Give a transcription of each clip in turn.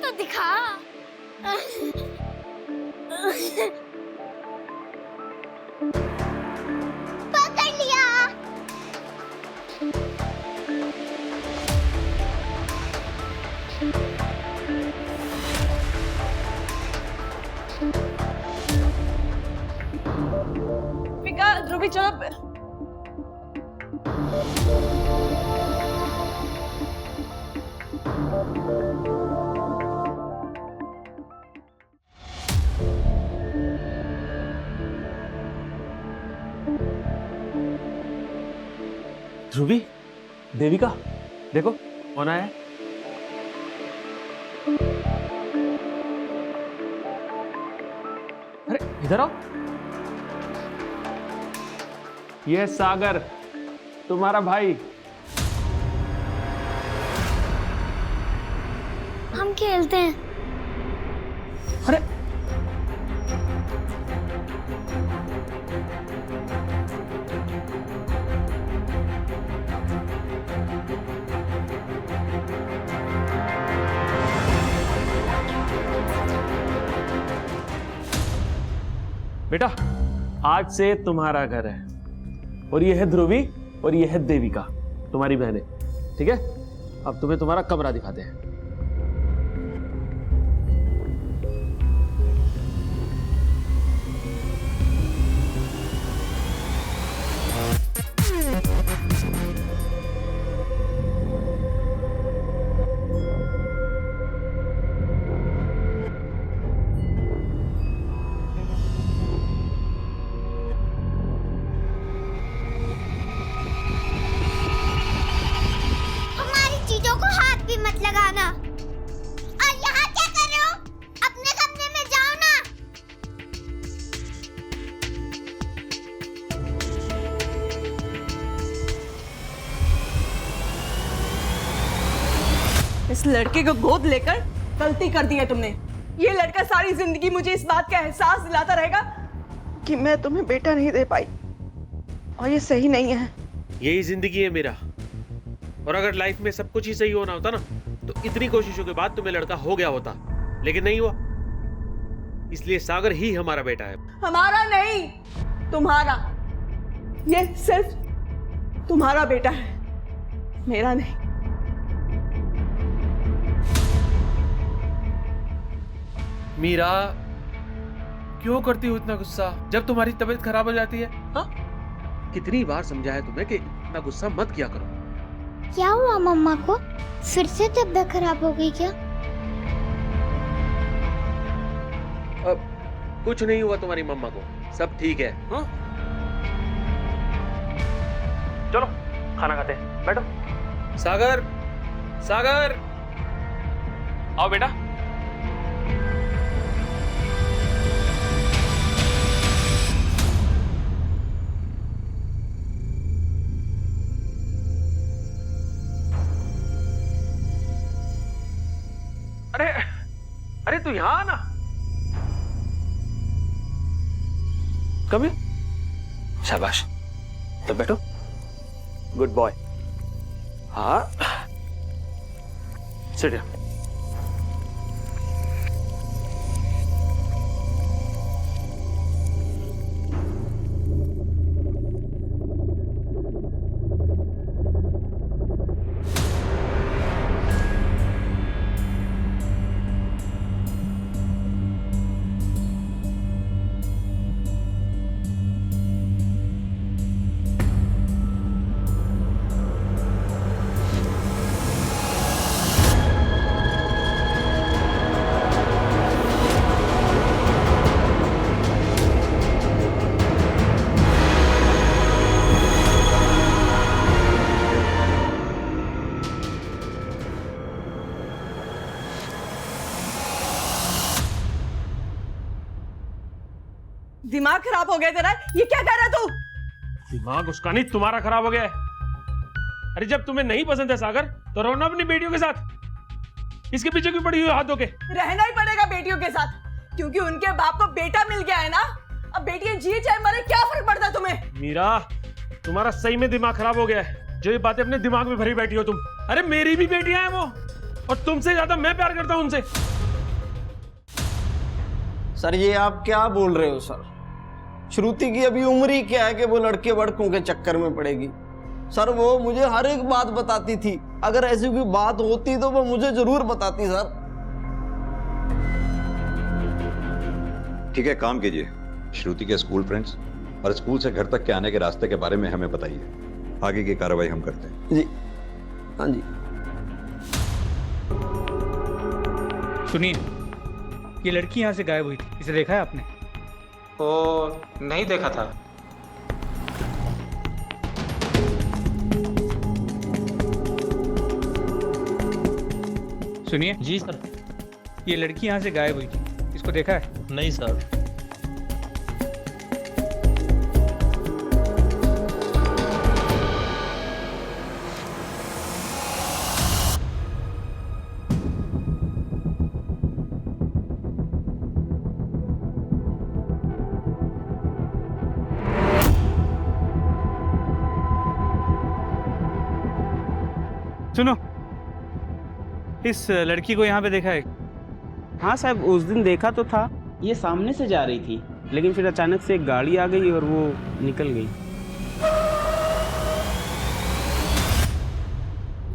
तो दिखा। पकड़ लिया। फिका, ध्रुवी चलो। ध्रुवी, देविका, देखो कौन आया है। अरे इधर आओ। ये सागर, तुम्हारा भाई। हम खेलते हैं। अरे बेटा, आज से तुम्हारा घर है और ये है ध्रुवी और ये है देविका, तुम्हारी बहनें। ठीक है, अब तुम्हें तुम्हारा कमरा दिखाते हैं। हमारी चीजों को हाथ भी मत लगाना। और यहाँ क्या कर रहे हो? अपने कमरे में जाओ ना। इस लड़के को गोद लेकर गलती कर दी है तुमने। ये लड़का सारी जिंदगी मुझे इस बात का एहसास दिलाता रहेगा कि मैं तुम्हें बेटा नहीं दे पाई, और ये सही नहीं है। यही जिंदगी है मेरा, और अगर लाइफ में सब कुछ ही सही होना होता ना तो इतनी कोशिशों के बाद तुम्हें लड़का हो गया होता, लेकिन नहीं हुआ। इसलिए सागर ही हमारा बेटा है। हमारा नहीं, तुम्हारा। ये सिर्फ तुम्हारा बेटा है, मेरा नहीं। मीरा, क्यों करती हो इतना गुस्सा जब तुम्हारी तबीयत खराब हो जाती है? हाँ, कितनी बार समझाया तुम्हें कि इतना गुस्सा मत किया करो। क्या हुआ मम्मा को? फिर से तबीयत खराब हो गई क्या? अब कुछ नहीं हुआ तुम्हारी मम्मा को, सब ठीक है। हाँ? चलो खाना खाते हैं, बैठो। सागर, सागर, आओ बेटा। अरे अरे तू यहां आना। कभी शाबाश, तो बैठो। Good boy. हाँ, सिट डाउन। दिमाग खराब हो गया तेरा? ये क्या कर रहा तू? दिमाग उसका नहीं, तुम्हारा खराब हो गया है। अरे जब तुम्हें नहीं पसंद है सागर तो रहो ना अपनी बेटियों के साथ। इसके पीछे क्यों पड़ी हुई हाथ धोके? रहना ही पड़ेगा बेटियों के साथ, क्योंकि उनके बाप को बेटा मिल गया है ना। अब बेटियां जिए चाहे मरे, क्या फर्क पड़ता है तुम्हें? मीरा, तुम्हारा सही में दिमाग खराब हो गया है, जो ये बातें अपने दिमाग में भरी बैठी हो तुम। अरे मेरी भी बेटियां हैं वो, और तुमसे ज्यादा मैं प्यार करता हूं उनसे। सर ये आप क्या बोल रहे हो सर? श्रुति की अभी उम्र ही क्या है कि वो लड़के वड़कों के चक्कर में पड़ेगी? सर वो मुझे हर एक बात बताती थी, अगर ऐसी कोई बात होती तो वो मुझे जरूर बताती सर। ठीक है, काम कीजिए, श्रुति के स्कूल फ्रेंड्स और स्कूल से घर तक के आने के रास्ते के बारे में हमें बताइए। आगे की कार्रवाई हम करते हैं। जी हाँ जी। सुनिए, ये लड़की यहाँ से गायब हुई थी, इसे देखा है आपने? ओ नहीं देखा था। सुनिए जी सर। ये लड़की यहाँ से गायब हुई थी, इसको देखा है? नहीं सर। सुनो, इस लड़की को यहाँ पे देखा है? हाँ साहब, उस दिन देखा तो था, ये सामने से जा रही थी, लेकिन फिर अचानक से एक गाड़ी आ गई और वो निकल गई।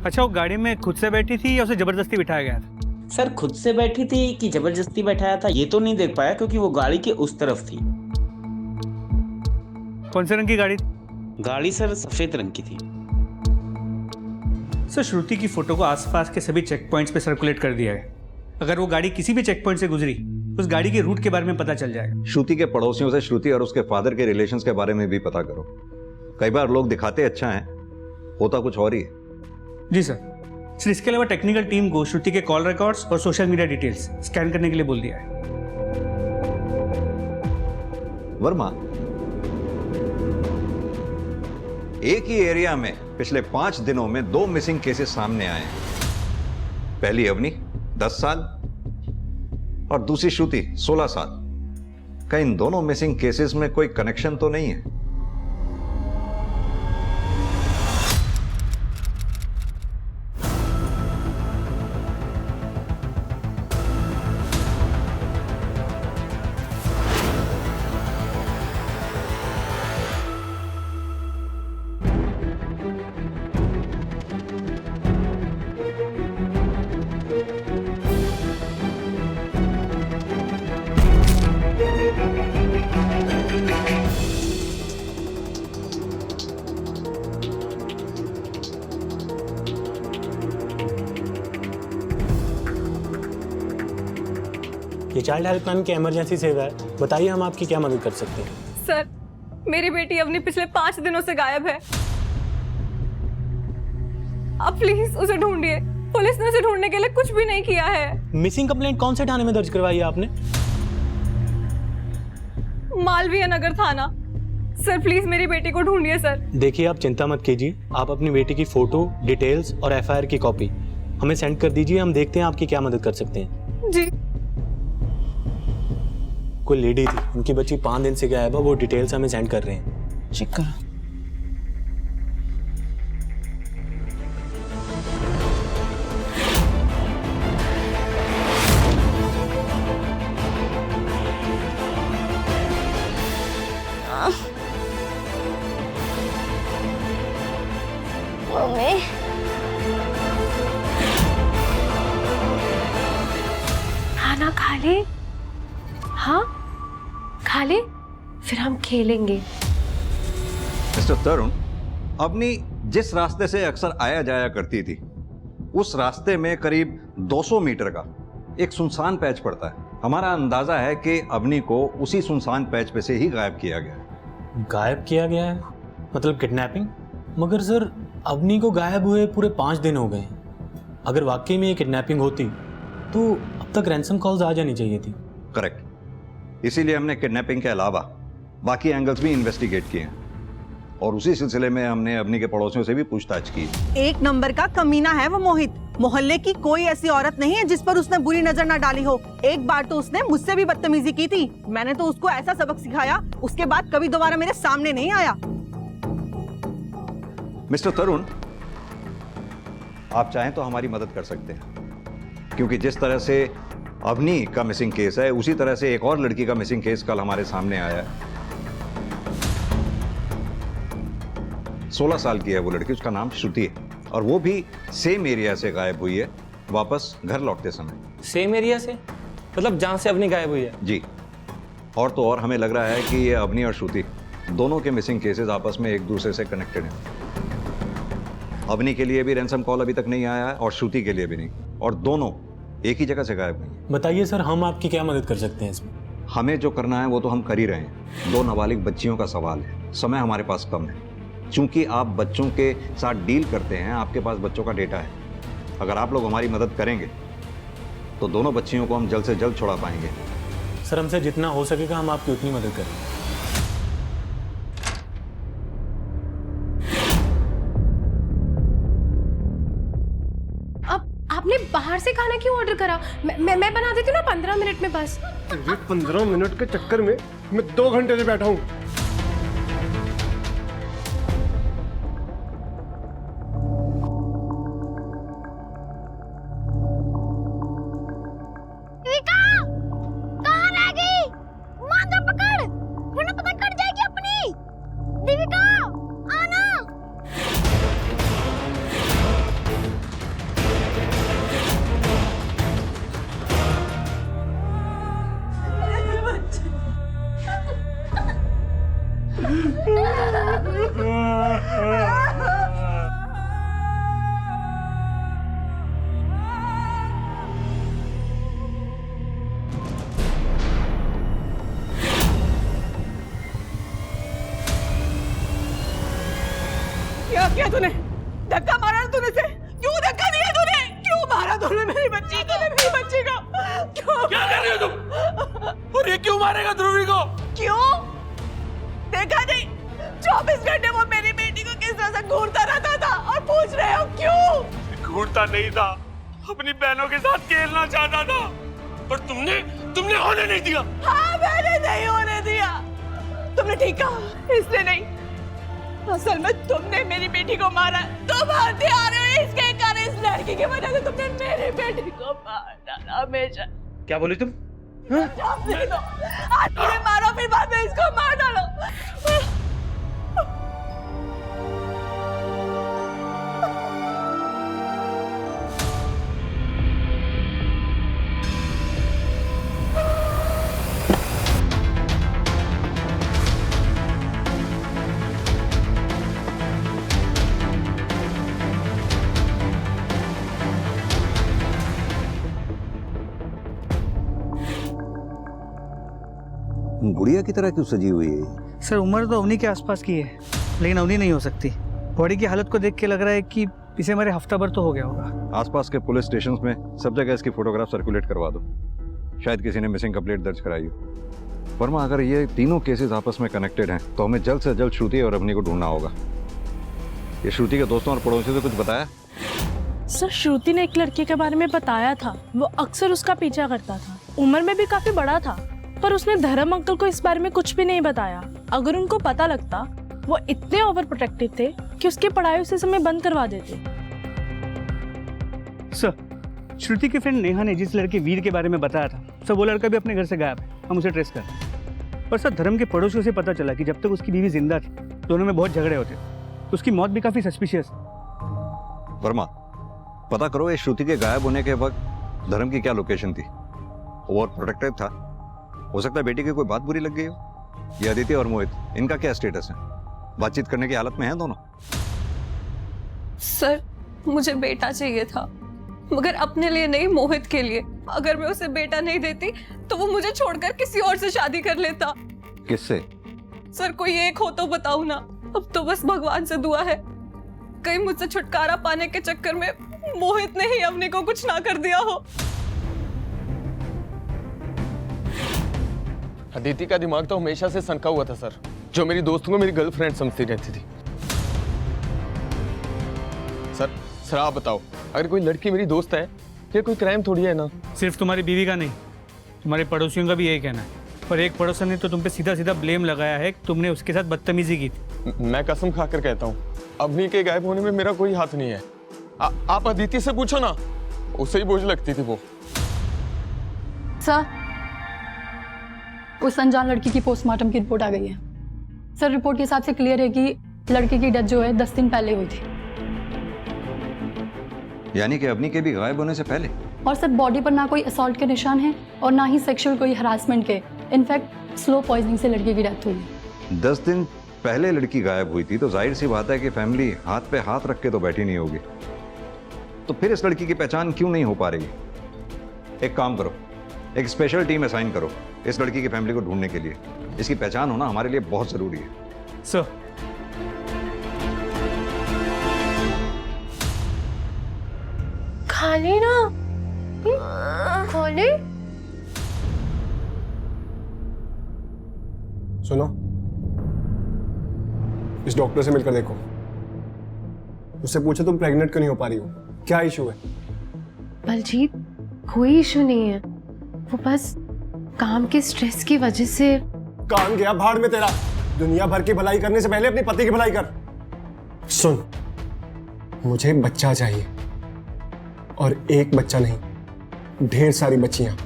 अच्छा, वो गाड़ी में खुद से बैठी थी या उसे जबरदस्ती बिठाया गया था? सर खुद से बैठी थी कि जबरदस्ती बैठाया था ये तो नहीं देख पाया, क्योंकि वो गाड़ी के उस तरफ थी। कौन से रंग की गाड़ी थी? गाड़ी सर सफेद रंग की थी। सर श्रुति की फोटो को आसपास के सभी चेक पॉइंट्स पे सर्कुलेट कर दिया है। अगर वो गाड़ी किसी भी चेक पॉइंट से गुजरी, उस गाड़ी के रूट के बारे में पता चल जाएगा। श्रुति के पड़ोसियों से श्रुति और उसके फादर के रिलेशंस के बारे में भी पता करो। कई बार लोग दिखाते अच्छा हैं, होता कुछ और ही है। जी सर। सर इसके अलावा टेक्निकल टीम को श्रुति के कॉल रिकॉर्ड्स और सोशल मीडिया डिटेल्स स्कैन करने के लिए बोल दिया है। वर्मा, एक ही एरिया में पिछले 5 दिनों में 2 मिसिंग केसेस सामने आए हैं। पहली अवनी 10 साल और दूसरी श्रुति 16 साल। क्या इन दोनों मिसिंग केसेस में कोई कनेक्शन तो नहीं है? ये चाइल्ड हेल्पलाइन की इमरजेंसी सेवा है, बताइए हम आपकी क्या मदद कर सकते हैं? सर मेरी बेटी अवनी पिछले 5 दिनों से गायब है। आप प्लीज उसे ढूंढिए। पुलिस ने उसे ढूंढने के लिए कुछ भी नहीं किया है। मिसिंग कंप्लेंट कौन से थाने में दर्ज करवाई है आपने? मालवीय नगर थाना। सर प्लीज मेरी बेटी को ढूंढिए सर। देखिए आप चिंता मत कीजिए, आप अपनी बेटी की फोटो, डिटेल्स और एफआईआर की कॉपी हमें सेंड कर दीजिए, हम देखते हैं आपकी क्या मदद कर सकते हैं। जी। कोई लेडी थी, उनकी बच्ची 5 दिन से गायब है, वो डिटेल्स हमें सेंड कर रहे हैं। चेक करो। मम्मी खाना खा ले। हाँ खा ले, फिर हम खेलेंगे। मिस्टर तरुण, अवनी जिस रास्ते से अक्सर आया जाया करती थी, उस रास्ते में करीब 200 मीटर का एक सुनसान पैच पड़ता है। हमारा अंदाजा है कि अवनी को उसी सुनसान पैच पे से ही गायब किया गया। गायब किया गया है मतलब किडनैपिंग? मगर सर अवनी को गायब हुए पूरे 5 दिन हो गए। अगर वाकई में ये किडनैपिंग होती तो अब तक रैंसम कॉल्स आ जानी चाहिए थी। करेक्ट, इसीलिए हमने किडनैपिंग के अलावा बाकी एंगल्स भी इन्वेस्टिगेट किए हैं और उसी सिलसिले में हमने अवनी के पड़ोसियों से भी पूछताछ की। एक नंबर का कमीना है वो मोहित। मोहल्ले की कोई ऐसी औरत नहीं है जिस पर उसने बुरी नजर ना डाली हो। एक बार तो उसने मुझसे भी बदतमीजी की थी, मैंने तो उसको ऐसा सबक सिखाया, उसके बाद कभी दोबारा मेरे सामने नहीं आया। मिस्टर तरुण, आप चाहें तो हमारी मदद कर सकते हैं। क्योंकि जिस तरह से अवनी का मिसिंग केस है, उसी तरह से एक और लड़की का मिसिंग केस कल हमारे सामने आया है। 16 साल की है वो लड़की, उसका नाम श्रुति है, और वो भी सेम एरिया से गायब हुई है वापस घर लौटते समय। सेम एरिया से मतलब जहाँ से अवनी गायब हुई है? जी। और तो और हमें लग रहा है कि ये अवनी और श्रुति दोनों के मिसिंग केसेस आपस में एक दूसरे से कनेक्टेड हैं। अवनी के लिए भी रैंसम कॉल अभी तक नहीं आया है और श्रुति के लिए भी नहीं, और दोनों एक ही जगह से गायब हुई हैं। बताइए सर, हम आपकी क्या मदद कर सकते हैं इसमें? हमें जो करना है वो तो हम कर ही रहे हैं। 2 नाबालिग बच्चियों का सवाल है, समय हमारे पास कम है। चूंकि आप बच्चों के साथ डील करते हैं, आपके पास बच्चों का डेटा है। अगर आप लोग हमारी मदद करेंगे तो दोनों बच्चियों को हम जल्द से जल्द छुड़ा पाएंगे। सर, हमसे जितना हो सकेगा हम आपकी उतनी मदद करेंगे। अब आपने बाहर से खाना क्यों ऑर्डर करा? मैं बना देती हूँ ना 15 मिनट में बस। 15 मिनट के चक्कर में मैं 2 घंटे से बैठा हूँ। क्या किया तूने? धक्का मारा तूने से? क्यों धक्का दिया तूने? क्यों मारा तूने मेरी बच्ची को? मेरी बच्ची को क्यों? क्या कर रही हो तुम? और ये क्यों मारेगा ध्रुवी को? क्यों? देखा नहीं 24 घंटे वो मेरी बेटी को किस तरह से घूरता रहता था, और पूछ रहे हो क्यों? घूरता नहीं था, अपनी बहनों के साथ खेलना चाहता था, पर तुमने होने नहीं दिया। हाँ, मैंने नहीं होने दिया। तुमने ठीक कहा, इसलिए नहीं, असल में तुमने मेरी बेटी को मारा। तुम हथियार हो इसके कारण, इस लड़की की वजह से तुमने मेरी बेटी को मार डाला। हमेशा क्या बोली तुम? आज मुझे मारो, फिर बाद में इसको मार डालो। गुड़िया की तरह क्यों सजी हुई है? सर, उम्र तो अवनी के आसपास की है, लेकिन अवनी नहीं हो सकती। बॉडी की हालत को देख के लग रहा है कि इसे हमारे हफ्ता भर तो हो गया होगा। आसपास के पुलिस स्टेशंस में सब जगह इसकी फोटोग्राफ सर्कुलेट करवा दो, शायद किसी ने मिसिंग कंप्लेंट दर्ज कराई हो। वर्मा, अगर ये तीनों केसेस आपस में कनेक्टेड हैं तो हमें जल्द से जल्द श्रुति और अवनी को ढूंढना होगा। ये श्रुति के दोस्तों और पड़ोसियों से कुछ बताया? सर, श्रुति ने एक लड़के के बारे में बताया था, वो अक्सर उसका पीछा करता था, उम्र में भी काफी बड़ा था, पर उसने धर्म अंकल को इस बारे में कुछ भी नहीं बताया। अगर उनको पता लगता, वो इतने ओवर प्रोटेक्टिव थे कि उसकी पढ़ाई उसी समय बंद करवा देते। सर, श्रुति के फ्रेंड नेहा ने जिस लड़के वीर के बारे में बताया था, सर वो लड़का भी अपने घर से गायब है। हम उसे ट्रेस कर रहे हैं। पर सर, धर्म के पड़ोसियों से पता चला कि जब तक उसकी बीवी जिंदा थी, दोनों में बहुत झगड़े होते, तो उसकी मौत भी काफी सस्पिशियस है। वर्मा, पता करो ये श्रुति के गायब होने के वक्त धर्म की क्या लोकेशन थी। ओवर प्रोटेक्टिव था, हो सकता है बेटी की कोई बात बुरी लग गई हो। ये अदिति और मोहित, इनका क्या स्टेटस है? बातचीत करने की हालत में हैं दोनों? सर, मुझे बेटा चाहिए था, मगर अपने लिए नहीं, मोहित के लिए। अगर मैं उसे बेटा नहीं देती तो वो मुझे छोड़कर किसी और से शादी कर लेता। किससे? सर, कोई एक हो तो बताओ ना। अब तो बस भगवान से दुआ है कहीं मुझसे छुटकारा पाने के चक्कर में मोहित ने ही अवनी को कुछ ना कर दिया हो। अदिति का दिमाग तो हमेशा से सनका हुआ था सर, जो मेरी दोस्तों को मेरी गर्लफ्रेंड समझती रहती थी। सर आप बताओ, अगर कोई लड़की मेरी दोस्त है, ये कोई क्राइम थोड़ी है ना? सिर्फ तुम्हारी बीवी का नहीं, तुम्हारे पड़ोसियों का भी यही कहना है। पर एक पड़ोसन ने तो तुम पे सीधा सीधा ब्लेम लगाया है कि तुमने उसके साथ बदतमीजी की थी। मैं कसम खाकर कहता हूँ, अवनी के गायब होने में मेरा कोई हाथ नहीं है। आप अदिति से पूछो ना। उसे ही बोझ लगती थी वो। सर, उस अनजान लड़की की पोस्टमार्टम की रिपोर्ट आ गई है। सर, रिपोर्ट के हिसाब से क्लियर है कि लड़की की डेथ जो है 10 दिन पहले हुई थी। यानी कि अवनी के भी गायब होने से पहले? और सर, बॉडी पर ना कोई असॉल्ट के निशान हैं और ना ही सेक्सुअल कोई हरासमेंट के। इनफैक्ट स्लो पॉइजनिंग से लड़की की डेथ हुई है। 10 दिन पहले लड़की गायब हुई थी तो जाहिर सी बात है कि फैमिली हाथ पे हाथ रख के तो बैठी नहीं होगी। तो फिर इस लड़की की पहचान क्यों नहीं हो पा रही? एक काम करो, एक स्पेशल टीम असाइन करो इस लड़की की फैमिली को ढूंढने के लिए। इसकी पहचान होना हमारे लिए बहुत जरूरी है। सर, खाली ना खोले। सुनो, इस डॉक्टर से मिलकर देखो। उससे पूछो तुम प्रेग्नेंट क्यों नहीं हो पा रही हो, क्या इशू है? बलजीत, कोई इशू नहीं है, वो बस काम के स्ट्रेस की वजह से। काम गया भाड़ में तेरा। दुनिया भर की भलाई करने से पहले अपने पति की भलाई कर। सुन, मुझे बच्चा चाहिए, और एक बच्चा नहीं, ढेर सारी बच्चियां,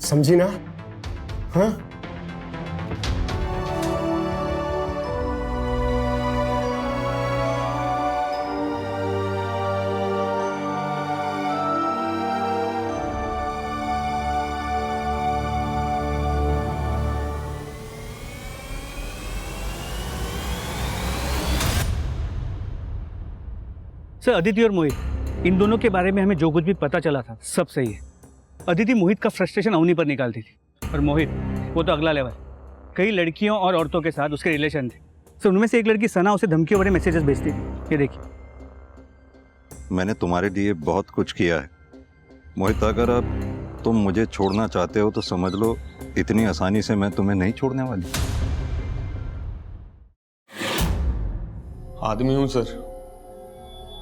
समझी ना? हाँ? सर, अदिति और मोहित, इन दोनों के बारे में हमें जो कुछ भी पता चला था सब सही है। अदिति मोहित का फ्रस्ट्रेशन अवनी पर निकालती थी, और मोहित वो तो अगला लेवल। कई लड़कियों और औरतों के साथ उसके रिलेशन थे। सर, उनमें से एक लड़की सना उसे धमकियों भरे मैसेजेस भेजती थी। ये देखिए। मैंने तुम्हारे लिए बहुत कुछ किया है मोहित। अगर अब तुम मुझे छोड़ना चाहते हो तो समझ लो इतनी आसानी से मैं तुम्हें नहीं छोड़ने वाली। आदमी हूं सर,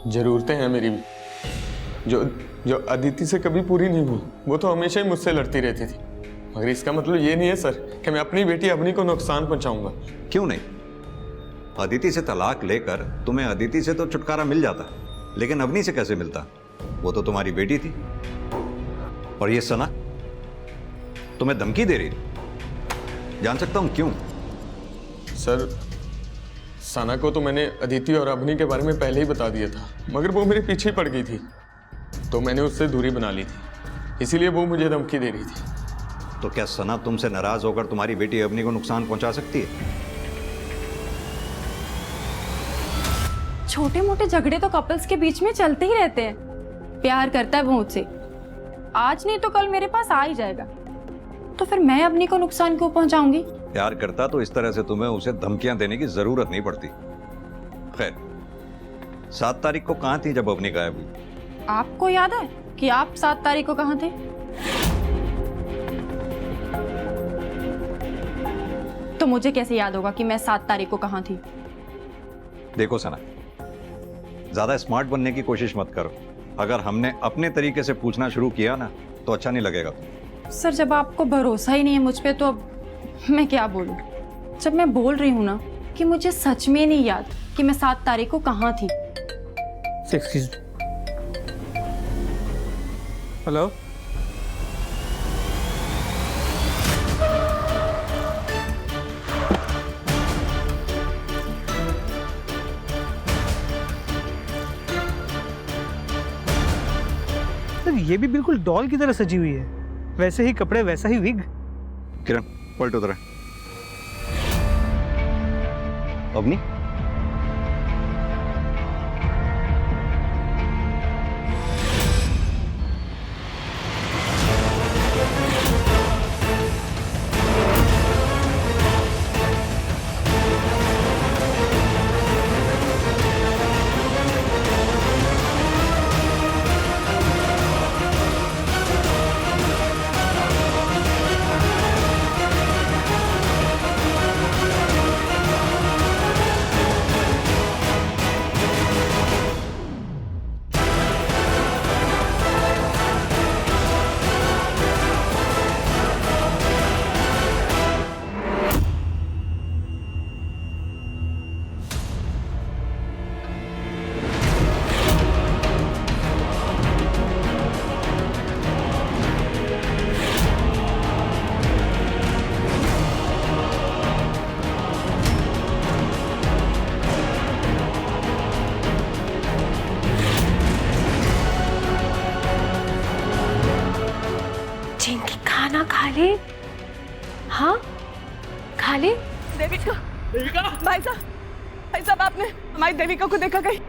जरूरतें हैं मेरी भी, जो अदिति से कभी पूरी नहीं हुई। वो तो हमेशा ही मुझसे लड़ती रहती थी, मगर इसका मतलब ये नहीं है सर कि मैं अपनी बेटी अवनी को नुकसान पहुंचाऊंगा। क्यों नहीं? अदिति से तलाक लेकर तुम्हें अदिति से तो छुटकारा मिल जाता, लेकिन अवनी से कैसे मिलता? वो तो तुम्हारी बेटी थी। और ये सना तुम्हें धमकी दे रही थी, जान सकता हूं क्यों? सर, सना को तो मैंने अदिति और अवनी के बारे में पहले ही बता दिया था, मगर वो मेरे पीछे पड़ गई थी, तो मैंने उससे दूरी बना ली थी। इसीलिए वो मुझे धमकी दे रही थी। तो क्या सना तुमसे नाराज होकर तुम्हारी बेटी अवनी को नुकसान पहुंचा सकती है? छोटे मोटे झगड़े तो कपल्स के बीच में चलते ही रहते हैं। प्यार करता है वो मुझसे, आज नहीं तो कल मेरे पास आ ही जाएगा, तो फिर मैं अवनी को नुकसान क्यों पहुंचाऊंगी? प्यार करता तो इस तरह से तुम्हें उसे धमकियां देने की जरूरत नहीं पड़ती। खैर, 7 तारीख को कहां थी जब अवनी गायब हुई? आपको याद है कि आप 7 तारीख को कहां थे? तो मुझे कैसे याद होगा कि मैं 7 तारीख को कहां थी? देखो सना, ज्यादा स्मार्ट बनने की कोशिश मत करो। अगर हमने अपने तरीके से पूछना शुरू किया ना तो अच्छा नहीं लगेगा। सर, जब आपको भरोसा ही नहीं है मुझ पे तो अब मैं क्या बोलूं? जब मैं बोल रही हूं ना कि मुझे सच में नहीं याद कि मैं 7 तारीख को कहां थी। एक्सक्यूज। हेलो, सर, ये भी बिल्कुल डॉल की तरह सजी हुई है, वैसे ही कपड़े, वैसा ही विग। किरण, पलट उधर। अवनी, खालिद? हाँ खालिद? देविका, देविका, भाई साहब आपने हमारी देविका को देखा कहीं?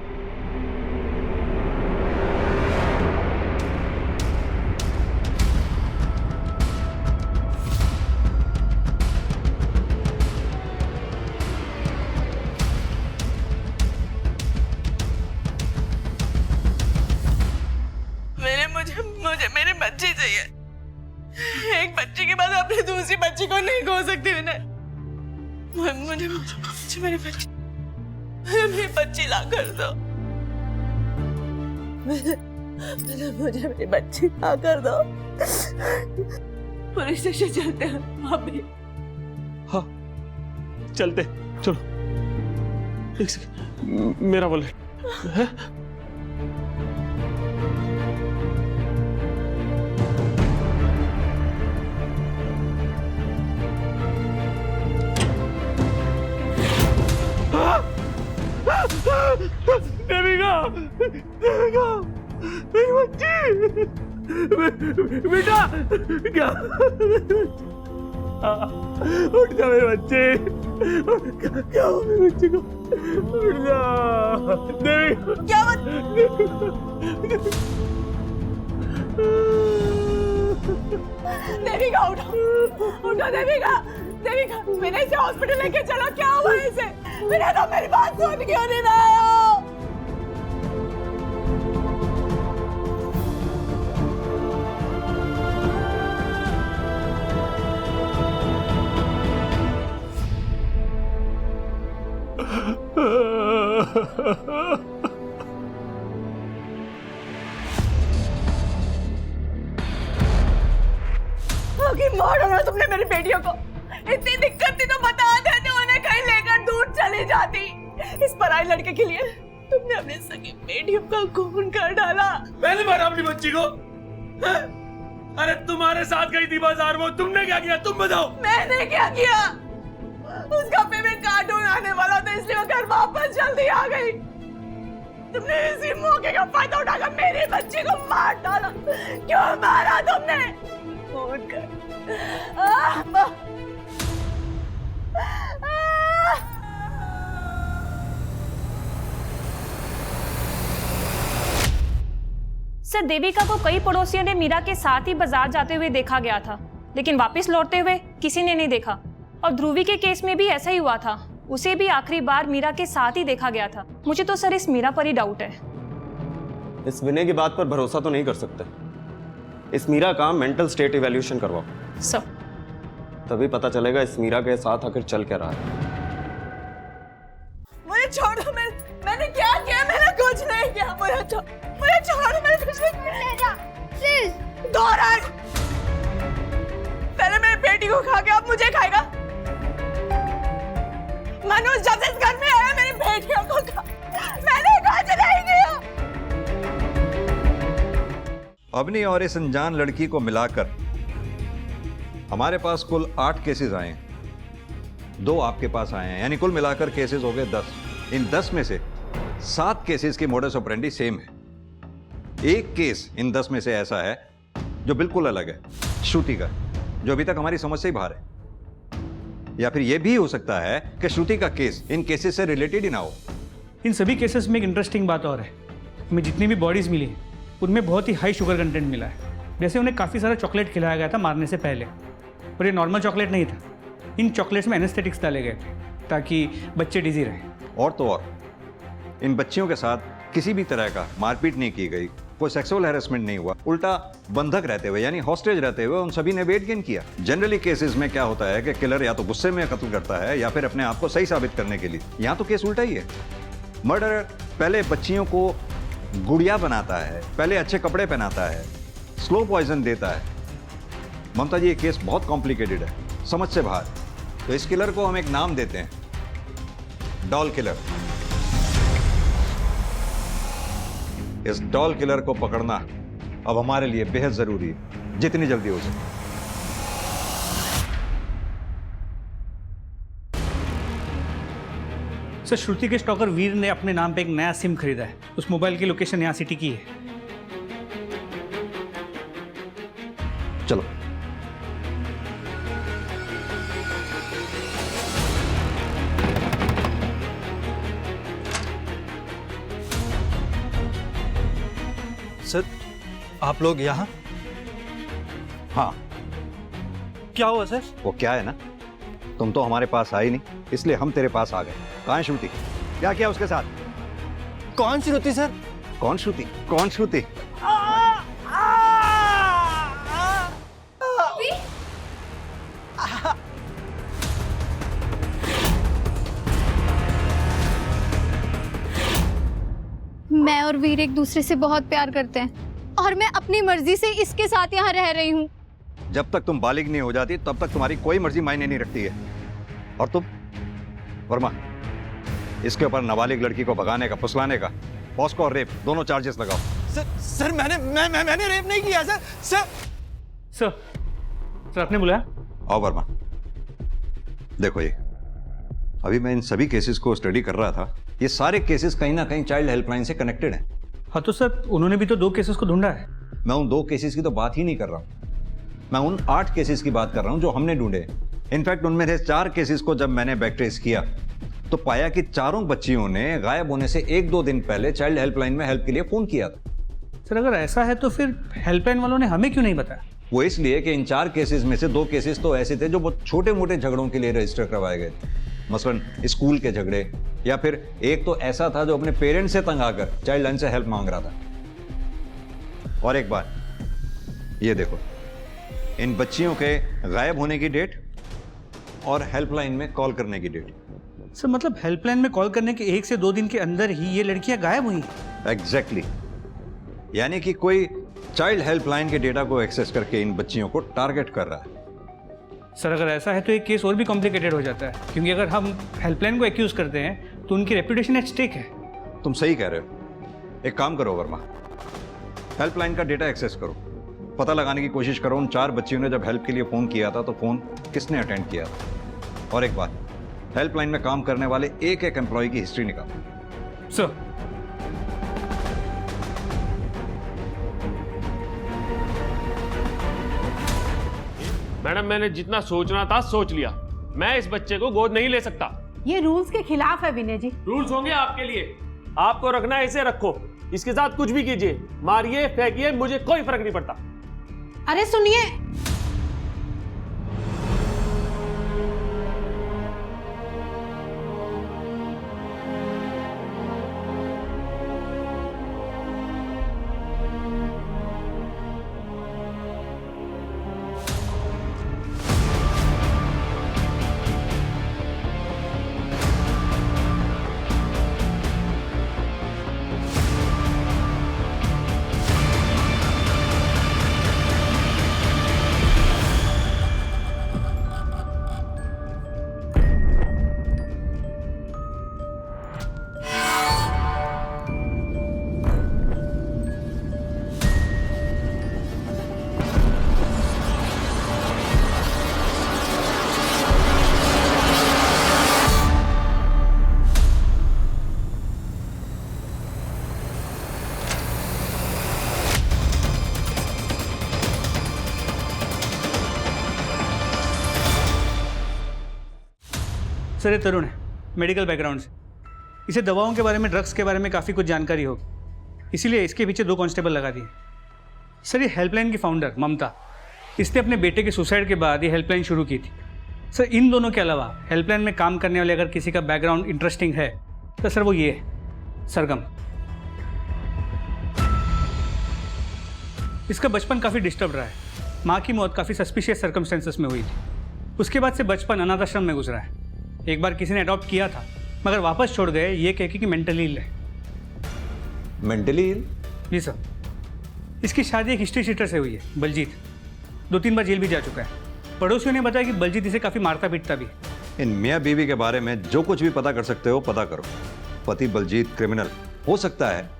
मुझे मेरे बच्चे चाहिए। एक बच्चे के बाद अपनी दूसरी बच्ची को नहीं खो सकती मैंने। मुझे मेरे बच्ची ला कर दो। मुझे मेरी बच्ची ला कर दो। पुलिस स्टेशन चलते हैं भाभी। हाँ चलते, चलो। एक सेकंड, मेरा वॉलेट है? देविका, देविका, मेरी बच्ची, बेटा, क्या? उठ जा मेरे बच्चे, क्या हुआ मेरे बच्चे को? उठ जा, देविका, क्या बात? देविका उठो, उठो देविका, देविका, मैंने इसे हॉस्पिटल लेके चला। क्या हुआ इसे? मैंने तो मेरी बात सुन क्यों नहीं रहा? मारो ना तुमने मेरी बेटियों को। इतनी दिक्कत थी तो बता देते, उन्हें कहीं लेकर दूर चली जाती। इस पराई लड़के के लिए तुमने अपनी सगी बेटियों का खून कर डाला। मैंने मारा अपनी बच्ची को? अरे तुम्हारे साथ गई थी बाजार, वो तुमने क्या किया? तुम बताओ। मैंने क्या किया? उसका पेमेंट कार्टून आने वाला था, इसलिए वो घर वापस जल्दी आ गई। तुमने इसी मौके का फायदा उठाकर मेरी बच्ची को मार डाला। क्यों मारा तुमने? फोन कर। सर, देविका को कई पड़ोसियों ने मीरा के साथ ही बाजार जाते हुए देखा गया था, लेकिन वापस लौटते हुए किसी ने नहीं देखा। और ध्रुवी के केस में भी ऐसा ही हुआ था, उसे भी आखिरी बार मीरा के साथ ही देखा गया था। मुझे तो सर इस मीरा पर ही डाउट है। इस विनय की बात पर भरोसा तो नहीं कर सकते। इस मीरा का मेंटल स्टेट इवैल्यूएशन करवाओ सर। तभी पता चलेगा इस मीरा के साथ आखिर चल क्या रहा है। मुझे छोड़ दो। मैंने क्या किया? मैंने कुछ नहीं किया। मुझे छोड़ दो। मैंने कुछ नहीं किया। प्लीज दोहराए। पहले मेरी बेटी को खा गया, अब मुझे खाएगा। मनोज जब से इस घर में आया मेरी बेटियों को खा। मैंने कुछ नहीं किया। अवनी और इस अनजान लड़की को मिलाकर हमारे पास कुल 8 केसेस आए हैं। 2 आपके पास आए हैं, यानी कुल मिलाकर केसेस हो गए 10। इन 10 में से 7 केसेस की मोडस ऑपरेंडी सेम है। एक केस इन 10 में से ऐसा है जो बिल्कुल अलग है, श्रुति का, जो अभी तक हमारी समझ से ही बाहर है। या फिर यह भी हो सकता है कि श्रुति का केस इन केसेस से रिलेटेड ही ना हो। इन सभी केसेस में एक इंटरेस्टिंग बात और है, हमें जितनी भी बॉडीज मिली हैं उनमें बहुत ही हाई शुगर कंटेंट मिला है। जैसे उन्हें काफ़ी सारा चॉकलेट खिलाया गया था मारने से पहले, और ये नॉर्मल चॉकलेट नहीं था। इन चॉकलेट्स में एनेस्थेटिक्स डाले गए थे ताकि बच्चे डिजी रहें। और तो और इन बच्चियों के साथ किसी भी तरह का मारपीट नहीं की गई, कोई सेक्सुअल हैरेसमेंट नहीं हुआ, उल्टा बंधक रहते हुए यानी हॉस्टेज रहते हुए उन सभी ने वेट गेन किया। जनरली केसेस में क्या होता है कि किलर या तो गुस्से में कत्ल करता है या फिर अपने आप को सही साबित करने के लिए। यहाँ तो केस उल्टा ही है। मर्डरर पहले बच्चियों को गुड़िया बनाता है, पहले अच्छे कपड़े पहनाता है, स्लो पॉइजन देता है। ममता जी, ये केस बहुत कॉम्प्लिकेटेड है, समझ से बाहर। तो इस किलर को हम एक नाम देते हैं, डॉल किलर। इस डॉल किलर को पकड़ना अब हमारे लिए बेहद जरूरी है, जितनी जल्दी हो सके। सर, श्रुति के स्टॉकर वीर ने अपने नाम पे एक नया सिम खरीदा है। उस मोबाइल की लोकेशन यहाँ सिटी की है। चलो आप लोग यहाँ? हाँ। क्या हुआ सर? वो क्या है ना, तुम तो हमारे पास आई नहीं, इसलिए हम तेरे पास आ गए। कहाँ है श्रुति? क्या किया उसके साथ? कौन श्रुति सर? कौन श्रुति? कौन श्रुति? मैं और वीर एक दूसरे से बहुत प्यार करते हैं और मैं अपनी मर्जी से इसके साथ यहाँ रह रही हूँ। जब तक तुम बालिग नहीं हो जाती तब तक तुम्हारी कोई मर्जी मायने नहीं रखती है। और तुम वर्मा, इसके ऊपर नाबालिग लड़की को भगाने का, फुसलाने का, पॉस्को और रेप दोनों चार्जेस लगाओ। सर मैंने रेप नहीं किया सर। सर आपने बुलाया? आओ वर्मा, देखो ये अभी मैं इन सभी केसेस को स्टडी कर रहा था। ये सारे केसेस कहीं ना कहीं चाइल्ड हेल्पलाइन से कनेक्टेड हैं। हाँ तो सर उन्होंने भी तो 2 केसेस को ढूंढा है। मैं उन 2 केसेस की तो बात ही नहीं कर रहा हूँ, मैं उन 8 केसेस की बात कर रहा हूँ जो हमने ढूंढे। इनफैक्ट उनमें से 4 केसेस को जब मैंने बैक ट्रेस किया तो पाया कि चारों बच्चियों ने गायब होने से 1-2 दिन पहले चाइल्ड हेल्पलाइन में हेल्प के लिए फोन किया था। सर अगर ऐसा है तो फिर हेल्पलाइन वालों ने हमें क्यों नहीं बताया? वो इसलिए कि इन 4 केसेस में से 2 केसेस तो ऐसे थे जो बहुत छोटे मोटे झगड़ों के लिए रजिस्टर करवाए गए थे, मसलन स्कूल के झगड़े, या फिर एक तो ऐसा था जो अपने पेरेंट्स से तंग आकर चाइल्ड लाइन से हेल्प मांग रहा था। और एक बात ये देखो, इन बच्चियों के गायब होने की डेट और हेल्पलाइन में कॉल करने की डेट। सर मतलब हेल्पलाइन में कॉल करने के 1 से 2 दिन के अंदर ही ये लड़कियां गायब हुई? एग्जैक्टली। यानी कि कोई चाइल्ड हेल्पलाइन के डेटा को एक्सेस करके इन बच्चियों को टारगेट कर रहा है। सर अगर ऐसा है तो एक केस और भी कॉम्प्लिकेटेड हो जाता है, क्योंकि अगर हम हेल्पलाइन को एक्यूज करते हैं तो उनकी रेपुटेशन एट स्टेक है। तुम सही कह रहे हो। एक काम करो वर्मा, हेल्पलाइन का डेटा एक्सेस करो, पता लगाने की कोशिश करो उन 4 बच्चियों ने जब हेल्प के लिए फोन किया था तो फोन किसने अटेंड किया था। और एक बात, हेल्पलाइन में काम करने वाले एक एम्प्लॉय की हिस्ट्री निकालो। सर मैडम, मैंने जितना सोचना था सोच लिया। मैं इस बच्चे को गोद नहीं ले सकता। ये रूल्स के खिलाफ है विनय जी। रूल्स होंगे आपके लिए, आपको रखना है इसे रखो, इसके साथ कुछ भी कीजिए, मारिए फेंकिए, मुझे कोई फर्क नहीं पड़ता। अरे सुनिए, सर ये तरुण है, मेडिकल बैकग्राउंड से। इसे दवाओं के बारे में, ड्रग्स के बारे में काफ़ी कुछ जानकारी होगी, इसीलिए इसके पीछे 2 कांस्टेबल लगा दिए। सर ये हेल्पलाइन की फाउंडर ममता, इसने अपने बेटे के सुसाइड के बाद ये हेल्पलाइन शुरू की थी। सर इन दोनों के अलावा हेल्पलाइन में काम करने वाले अगर किसी का बैकग्राउंड इंटरेस्टिंग है तो सर वो ये है, सरगम। इसका बचपन काफ़ी डिस्टर्ब रहा है। माँ की मौत काफ़ी सस्पिशियस सर्कमस्टेंसेस में हुई थी। उसके बाद से बचपन अनाथ आश्रम में गुजरा है। एक बार किसी ने अडॉप्ट किया था मगर वापस छोड़ गए, ये कह के कि मेंटली इल है। Mentally ill? जी सर। इसकी शादी एक हिस्ट्री शीटर से हुई है, बलजीत। 2-3 बार जेल भी जा चुका है। पड़ोसियों ने बताया कि बलजीत इसे काफ़ी मारता पीटता भी। इन मियाँ बीवी के बारे में जो कुछ भी पता कर सकते हो पता करो। पति बलजीत क्रिमिनल हो सकता है।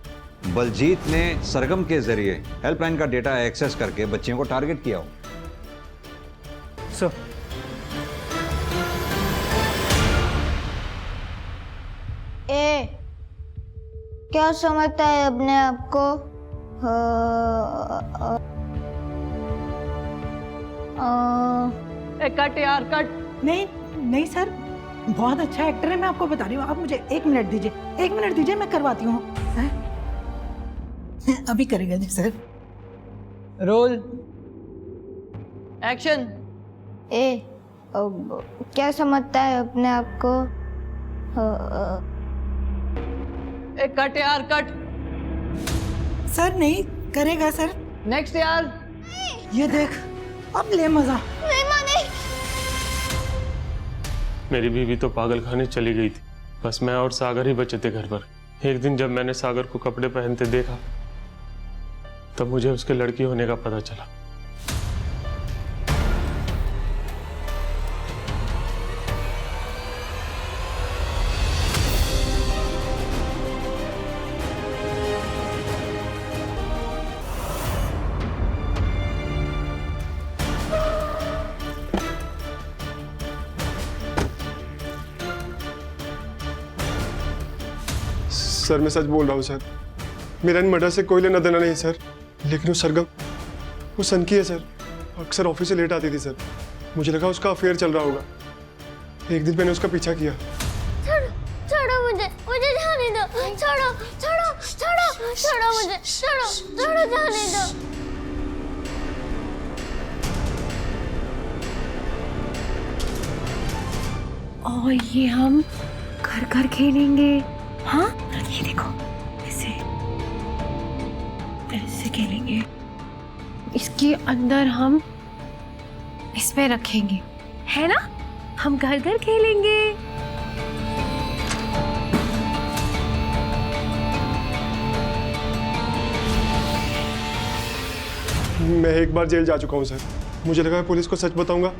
बलजीत ने सरगम के जरिए हेल्पलाइन का डेटा एक्सेस करके बच्चियों को टारगेट किया हो। सर क्या समझता है अपने आप को? कट यार कट। नहीं नहीं सर, बहुत अच्छा एक्टर है, मैं आपको बता रही हूँ। आप मुझे 1 मिनट दीजिए, 1 मिनट दीजिए, मैं करवाती हूँ। अभी करेगा जी सर। Roll action. क्या समझता है अपने आप को? एक कट यार, कट। सर नहीं करेगा सर। नेक्स्ट यार। ये देख, अब ले मजा। नहीं माने। मेरी बीवी तो पागलखाने चली गई थी, बस मैं और सागर ही बचे थे घर पर। एक दिन जब मैंने सागर को कपड़े पहनते देखा तब मुझे उसके लड़की होने का पता चला। सर मैं सच बोल रहा हूँ सर, मेरा इन मर्डर से कोई लेना देना नहीं सर। लेकिन वो सरगम, वो सनकी है सर, अक्सर ऑफिस से लेट आती थी सर। मुझे लगा उसका अफेयर चल रहा होगा। एक दिन मैंने उसका पीछा किया। छोड़ो मुझे, मुझे जाने दो। छोड़ो छोड़ो छोड़ो छोड़ो मुझे, छोड़ो छोड़ो, जाने दो। और ये हम घर घर खेलेंगे। हाँ ये देखो, ऐसे ऐसे खेलेंगे। इसके अंदर हम इस पे रखेंगे, है ना? हम घर घर खेलेंगे। मैं एक बार जेल जा चुका हूँ सर। मुझे लगा पुलिस को सच बताऊंगा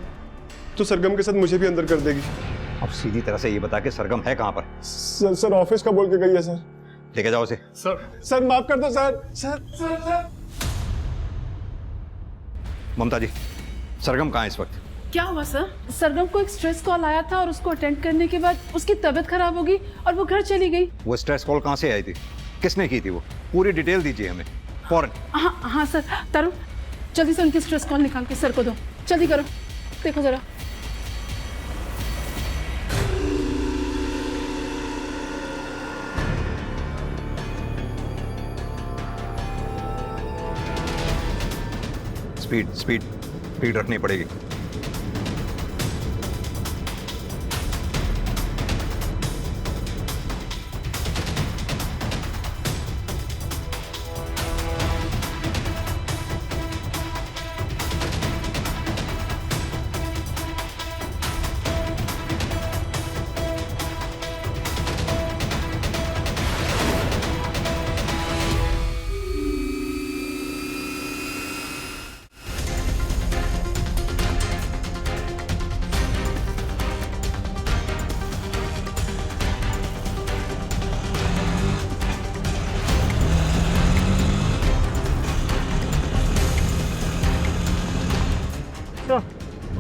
तो सरगम के साथ मुझे भी अंदर कर देगी। अब सीधी तरह से ये बता के सरगम है कहाँ पर? सर ऑफिस का बोल के गई है सर। लेके जाओ उसे। सर माफ कर दो सर। सर ममता जी, सरगम कहाँ है इस वक्त? क्या हुआ सर? सरगम को एक स्ट्रेस कॉल आया था और उसको अटेंड करने के बाद उसकी तबीयत खराब हो गई और वो घर चली गई। वो स्ट्रेस कॉल कहाँ से आई थी? किसने की थी? वो पूरी डिटेल दीजिए हमें फौरन। हाँ सर। तरुण जल्दी से उनकी स्ट्रेस कॉल निकाल के सर को दो, जल्दी करो। देखो जरा। स्पीड रखनी पड़ेगी।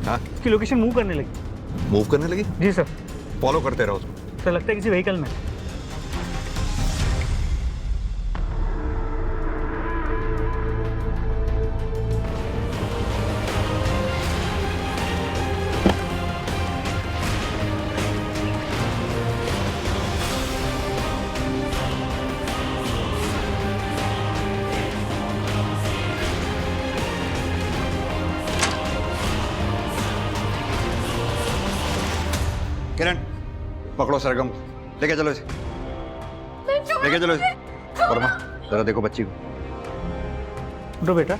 हाँ? इसकी लोकेशन मूव करने लगी। जी सर। फॉलो करते रहो उसको। सर लगता है किसी व्हीकल में। किरण, पकड़ो सरगम, लेके चलो इसे। लेके चलो इसे। वर्मा, जरा देखो बच्ची को। उठो बेटा,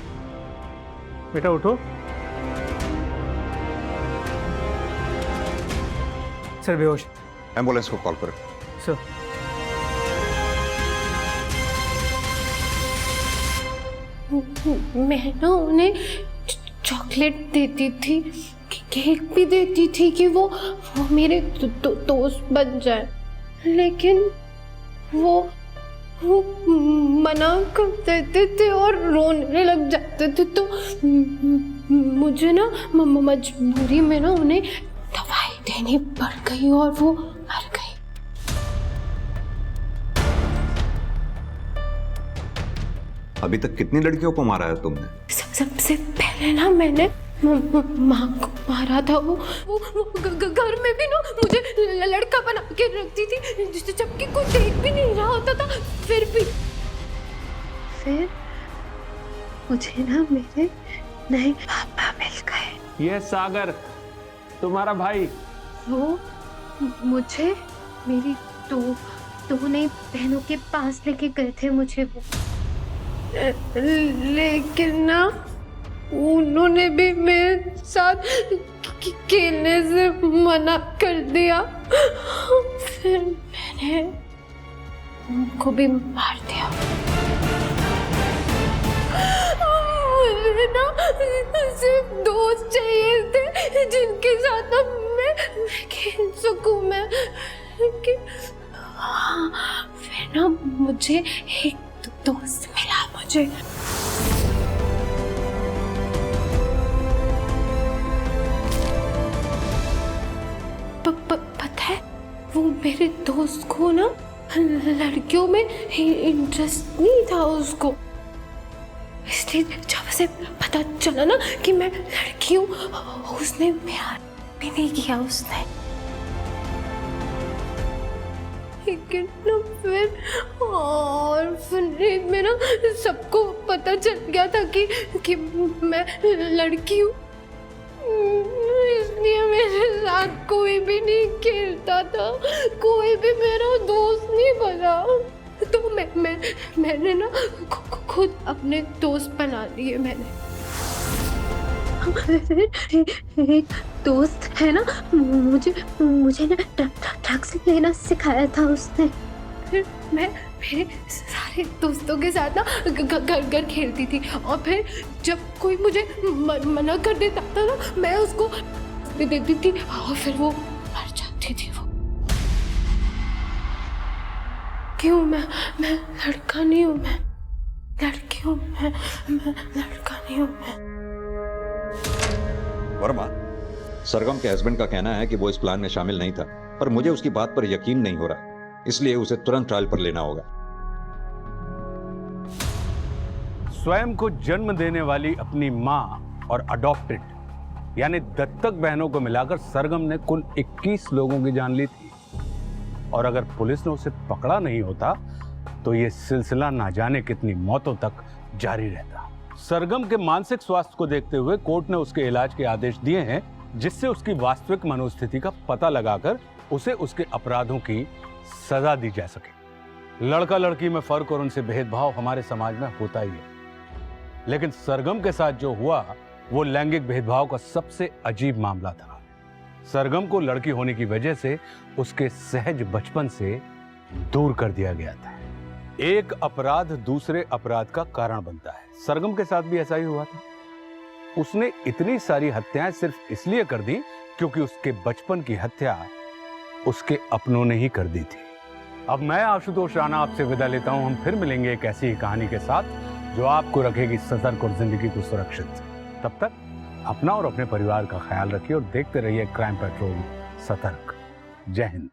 बेटा उठो। सर बेहोश। एम्बुलेंस को कॉल करो। सर। मैं ना उन्हें चॉकलेट देती थी, केक भी देती थी कि वो मेरे दोस्त बन जाए, लेकिन वो मना कर देते थे और रोने लग जाते थे। तो मुझे ना मजबूरी में ना उन्हें दवाई देनी पड़ गई और वो मर गई। अभी तक कितनी लड़कियों को मारा है तुमने? सबसे पहले ना मैंने माँ को मारा था। वो घर में भी ना मुझे लड़का बना के रखती थी, जबकि कोई देख भी नहीं रहा होता था। फिर मुझे ना मेरे नए पापा मिल गए। ये सागर तुम्हारा भाई। वो मुझे मेरी दो नई बहनों के पास लेके गए थे मुझे वो, लेकिन ना उन्होंने भी मेरे साथ खेलने से मना कर दिया। फिर मैंने उनको भी मार दिया। मुझे ना सिर्फ दोस्त चाहिए थे जिनके साथ ना मैं खेल सकूं मैं, लेकिन फिर ना मुझे एक दोस्त मिला मुझे। पता है वो मेरे दोस्त को ना लड़कियों में इंटरेस्ट नहीं था उसको, इसलिए जब उसे पता चला ना कि मैं लड़की हूँ उसने प्यार भी नहीं किया उसने। लेकिन ना फिर में ना सबको पता चल गया था कि मैं लड़की हूँ, इसलिए मेरे साथ कोई भी नहीं खेलता था, कोई भी मेरा दोस्त नहीं बना। तो मैंने ना खुद अपने दोस्त बना लिए मैंने। एक दोस्त है ना मुझे ना ड्रग्स लेना सिखाया था उसने। फिर मैं मेरे सारे दोस्तों के साथ ना घर खेलती थी, और फिर जब कोई मुझे मना कर देता था ना मैं उसको दे देती थी और फिर वो मर जाती थी। वो क्यों? मैं लड़का नहीं हूँ, मैं लड़की हूँ, मैं लड़का नहीं हूँ मैं। वर्मा, सरगम के हस्बैंड का कहना है कि वो इस प्लान में शामिल नहीं था, पर मुझे उसकी बात पर यकीन नहीं हो रहा, इसलिए उसे तुरंत ट्रायल पर लेना होगा। स्वयं को जन्म देने वाली अपनी मां और अडॉप्टेड यानी दत्तक बहनों को मिलाकर सरगम ने कुल 21 लोगों की जान ली थी, और अगर पुलिस ने उसे पकड़ा नहीं होता तो यह सिलसिला ना जाने कितनी मौतों तक जारी रहता। सरगम के मानसिक स्वास्थ्य को देखते हुए कोर्ट ने उसके इलाज के आदेश दिए हैं, जिससे उसकी वास्तविक मनोस्थिति का पता लगाकर उसे उसके अपराधों की सजा दी जा सके। लड़का लड़की में फर्क और उनसे भेदभाव हमारे समाज में होता ही है, लेकिन सरगम के साथ जो हुआ वो लैंगिक भेदभाव का सबसे अजीब मामला था। सरगम को लड़की होने की वजह से उसके सहज बचपन से दूर कर दिया गया था। एक अपराध दूसरे अपराध का कारण बनता है। सरगम के साथ भी ऐसा ही हुआ था। उसने इतनी सारी हत्याएं सिर्फ इसलिए कर दी क्योंकि उसके बचपन की हत्या उसके अपनों ने ही कर दी थी। अब मैं आशुतोष राणा आपसे विदा लेता हूं। हम फिर मिलेंगे एक ऐसी ही कहानी के साथ जो आपको रखेगी सतर्क और जिंदगी को सुरक्षित। तब तक अपना और अपने परिवार का ख्याल रखिए और देखते रहिए क्राइम पेट्रोल सतर्क। जय हिंद।